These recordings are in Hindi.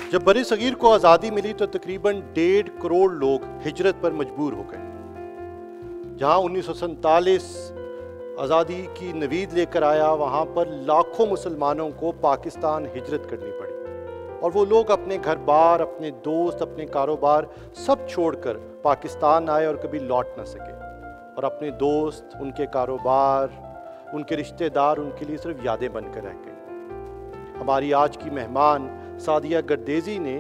जब बरे सगीर को आज़ादी मिली तो तकरीबन 1.5 करोड़ लोग हिजरत पर मजबूर हो गए। जहां 1947 आज़ादी की नवीद लेकर आया, वहां पर लाखों मुसलमानों को पाकिस्तान हिजरत करनी पड़ी और वो लोग अपने घर बार, अपने दोस्त, अपने कारोबार सब छोड़कर पाकिस्तान आए और कभी लौट ना सके। और अपने दोस्त, उनके कारोबार, उनके रिश्तेदार उनके लिए सिर्फ यादें बनकर रह गई। हमारी आज की मेहमान सादिया गर्देजी ने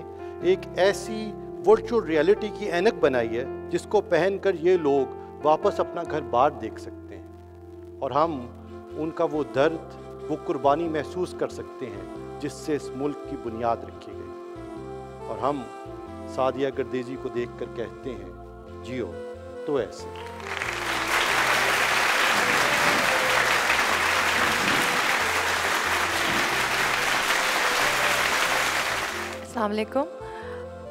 एक ऐसी वर्चुअल रियलिटी की ऐनक बनाई है जिसको पहनकर ये लोग वापस अपना घर बार देख सकते हैं और हम उनका वो दर्द, वो कुर्बानी महसूस कर सकते हैं जिससे इस मुल्क की बुनियाद रखी गई। और हम सादिया गर्देजी को देखकर कहते हैं, जियो तो ऐसे। अस्सलाम वालेकुम।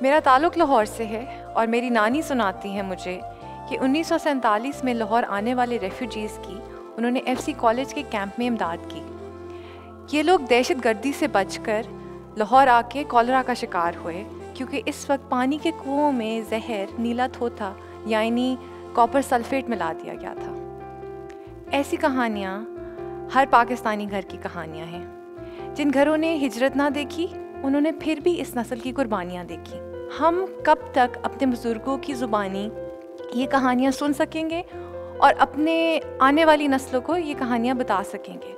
मेरा ताल्लुक़ लाहौर से है और मेरी नानी सुनाती हैं मुझे कि 1947 में लाहौर आने वाले रेफ्यूजीज़ की उन्होंने एफसी कॉलेज के कैंप में इमदाद की। ये लोग दहशत गर्दी से बचकर लाहौर आके कॉलरा का शिकार हुए क्योंकि इस वक्त पानी के कुओं में जहर नीला थोथा यानी कॉपर सल्फेट मिला दिया गया था। ऐसी कहानियाँ हर पाकिस्तानी घर की कहानियाँ हैं। जिन घरों ने हिजरत ना देखी उन्होंने फिर भी इस नस्ल की कुर्बानियाँ देखी। हम कब तक अपने बुज़ुर्गों की ज़ुबानी ये कहानियाँ सुन सकेंगे और अपने आने वाली नस्लों को ये कहानियाँ बता सकेंगे,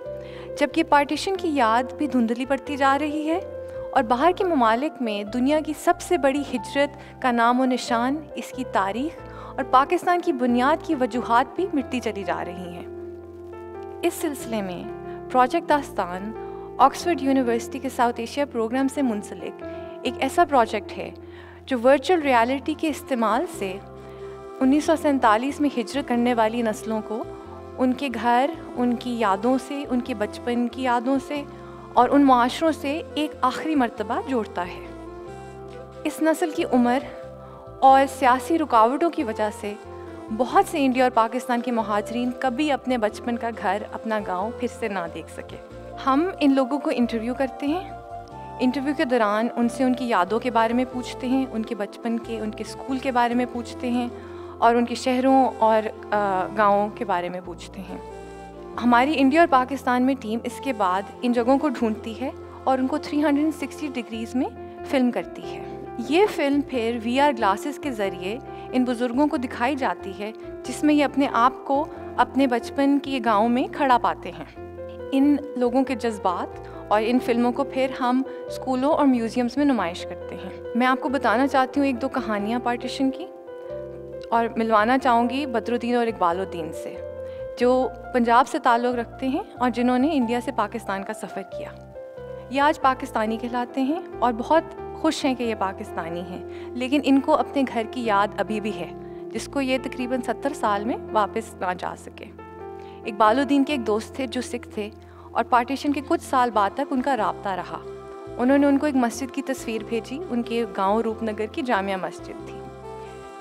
जबकि पार्टीशन की याद भी धुंधली पड़ती जा रही है और बाहर के ममालिक में दुनिया की सबसे बड़ी हिजरत का नाम और निशान, इसकी तारीख़ और पाकिस्तान की बुनियाद की वजूहात भी मिटती चली जा रही हैं। इस सिलसिले में प्रोजेक्ट दास्तान ऑक्सफोर्ड यूनिवर्सिटी के साउथ एशिया प्रोग्राम से मुंसलिक एक ऐसा प्रोजेक्ट है जो वर्चुअल रियलिटी के इस्तेमाल से 1947 में हिजरत करने वाली नस्लों को उनके घर, उनकी यादों से, उनके बचपन की यादों से और उन माशरों से एक आखिरी मर्तबा जोड़ता है। इस नस्ल की उम्र और सियासी रुकावटों की वजह से बहुत से इंडिया और पाकिस्तान के महाजरीन कभी अपने बचपन का घर, अपना गाँव फिर से ना देख सके। हम इन लोगों को इंटरव्यू करते हैं। इंटरव्यू के दौरान उनसे उनकी यादों के बारे में पूछते हैं, उनके बचपन के, उनके स्कूल के बारे में पूछते हैं और उनके शहरों और गाँवों के बारे में पूछते हैं। हमारी इंडिया और पाकिस्तान में टीम इसके बाद इन जगहों को ढूंढती है और उनको 360 डिग्रीज़ में फ़िल्म करती है। ये फ़िल्म फिर VR ग्लासेस के ज़रिए इन बुज़ुर्गों को दिखाई जाती है जिसमें ये अपने आप को अपने बचपन के गाँव में खड़ा पाते हैं। इन लोगों के जज्बात और इन फिल्मों को फिर हम स्कूलों और म्यूज़ियम्स में नुमाइश करते हैं। मैं आपको बताना चाहती हूँ 1-2 कहानियाँ पार्टीशन की और मिलवाना चाहूँगी बदरुद्दीन और इकबालुद्दीन से, जो पंजाब से ताल्लुक़ रखते हैं और जिन्होंने इंडिया से पाकिस्तान का सफ़र किया। ये आज पाकिस्तानी कहलाते हैं और बहुत खुश हैं कि ये पाकिस्तानी हैं, लेकिन इनको अपने घर की याद अभी भी है जिसको ये तकरीबन 70 साल में वापस ना जा सके। इकबालुद्दीन के एक दोस्त थे जो सिख थे और पार्टीशन के कुछ साल बाद तक उनका राब्ता रहा। उन्होंने उनको एक मस्जिद की तस्वीर भेजी, उनके गांव रूपनगर की जामिया मस्जिद थी।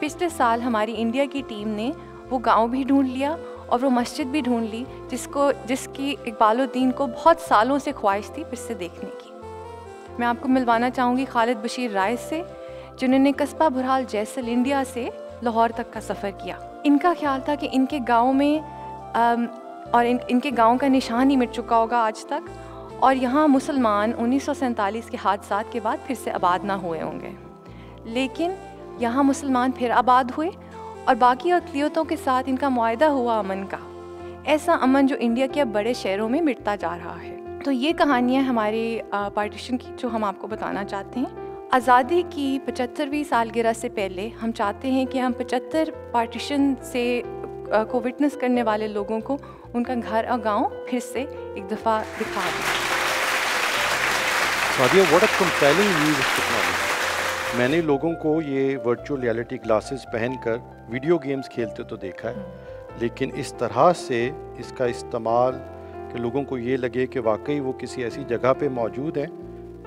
पिछले साल हमारी इंडिया की टीम ने वो गांव भी ढूंढ लिया और वो मस्जिद भी ढूंढ ली जिसकी इकबालुद्दीन को बहुत सालों से ख्वाहिश थी फिर से देखने की। मैं आपको मिलवाना चाहूँगी खालिद बशीर राय से, जिन्होंने कस्बा बुरहाल जैसल इंडिया से लाहौर तक का सफ़र किया। इनका ख्याल था कि इनके गाँव में और इनके गांव का निशान ही मिट चुका होगा आज तक और यहाँ मुसलमान 1947 के हादसात के बाद फिर से आबाद ना हुए होंगे, लेकिन यहाँ मुसलमान फिर आबाद हुए और बाकी अक़लियतों के साथ इनका मुआहदा हुआ अमन का, ऐसा अमन जो इंडिया के अब बड़े शहरों में मिटता जा रहा है। तो ये कहानियाँ हमारे पार्टीशन की जो हम आपको बताना चाहते हैं। आज़ादी की 75वीं सालगिरह से पहले हम चाहते हैं कि हम 75 पार्टीशन से को विटनेस करने वाले लोगों को उनका घर और गांव फिर से एक दफ़ा दिखा दें। Sadia, what a compelling use of technology. मैंने लोगों को ये वर्चुअल रियलिटी ग्लासेस पहनकर वीडियो गेम्स खेलते तो देखा है, लेकिन इस तरह से इसका इस्तेमाल कि लोगों को ये लगे कि वाकई वो किसी ऐसी जगह पे मौजूद हैं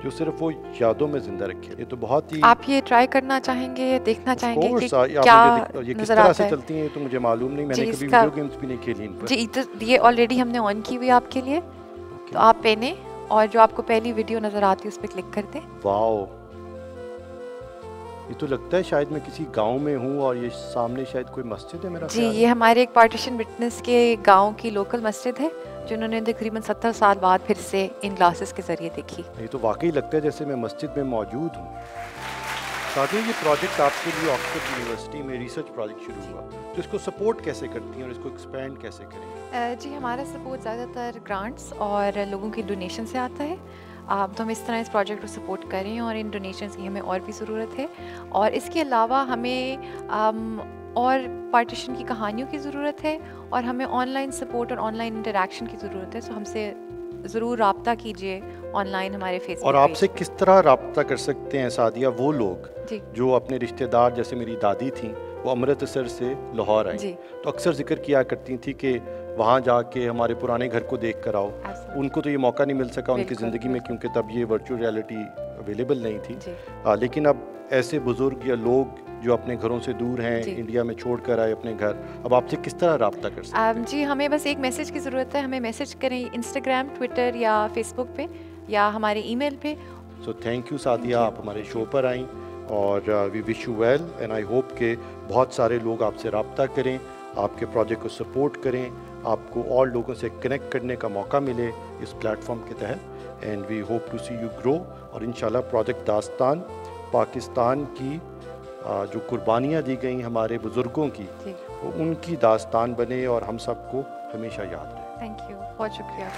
जो सिर्फ वो यादों में जिंदा रखे, ये तो बहुत ही। आप ये ट्राई करना चाहेंगे, देखना चाहेंगे कि क्या ये किस तरह से चलती हैं, तो मुझे मालूम नहीं, मैंने कभी वीडियो गेम्स भी नहीं खेली इन पर। जी, तो ये ऑलरेडी हमने ऑन की हुई आपके लिए, तो आप पहने और जो आपको पहली वीडियो नज़र आती है उस पर क्लिक कर दें। वाओ, ये तो लगता है शायद मैं किसी गांव में हूँ और ये सामने शायद कोई मस्जिद है मेरा जी, ख्याल ये है। हमारे एक पार्टीशन विटनेस के गांव की लोकल मस्जिद है जो उन्होंने तकरीबन 70 साल बाद फिर से इन ग्लासेस के ज़रिए देखी। ये तो वाकई लगता है जैसे मैं मस्जिद में मौजूद हूँ। साथियों, ये प्रोजेक्ट आपके लिए ऑक्सफोर्ड यूनिवर्सिटी में रिसर्च प्रोजेक्ट शुरू हुआ, तो इसको सपोर्ट कैसे करती हैं और इसको एक्सपेंड कैसे करेंगे? जी, हमारा सपोर्ट ज़्यादातर ग्रांट्स और लोगों की डोनेशन से आता है। तो हम इस तरह इस प्रोजेक्ट को सपोर्ट करें और इन डोनेशंस की हमें और भी ज़रूरत है। और इसके अलावा हमें और पार्टीशन की कहानियों की ज़रूरत है और हमें ऑनलाइन सपोर्ट और ऑनलाइन इंटरेक्शन की ज़रूरत है। सो हमसे ज़रूर रब्ता कीजिए ऑनलाइन हमारे फेसबुक और आपसे किस तरह रब्ता कर सकते हैं सादिया वो लोग जी जो अपने रिश्तेदार, जैसे मेरी दादी थी, वो अमृतसर से लाहौर आई, जी तो अक्सर जिक्र किया करती थी कि वहाँ जाके हमारे पुराने घर को देख कर आओ। absolutely, उनको तो ये मौका नहीं मिल सका उनकी बिल्कुल, ज़िंदगी में, क्योंकि तब ये वर्चुअल रियलिटी अवेलेबल नहीं थी। जी लेकिन अब ऐसे बुज़ुर्ग या लोग जो अपने घरों से दूर हैं, जी। इंडिया में छोड़ कर आए अपने घर, अब आपसे किस तरह रब्ता कर सकते हैं? जी, हमें बस एक मैसेज की ज़रूरत है। हमें मैसेज करें इंस्टाग्राम, ट्विटर या फेसबुक पे या हमारे ईमेल पे। सो थैंक यू सादिया, आप हमारे शो पर आई और we wish you well and I hope के बहुत सारे लोग आपसे रब्ता करें, आपके प्रोजेक्ट को सपोर्ट करें, आपको और लोगों से कनेक्ट करने का मौका मिले इस प्लेटफॉर्म के तहत। And we hope to see you grow और इंशाल्लाह प्रोजेक्ट दास्तान पाकिस्तान की जो कुर्बानियाँ दी गई हमारे बुज़ुर्गों की, जी, वो उनकी दास्तान बने और हम सबको हमेशा याद रहे। थैंक यू, बहुत शुक्रिया।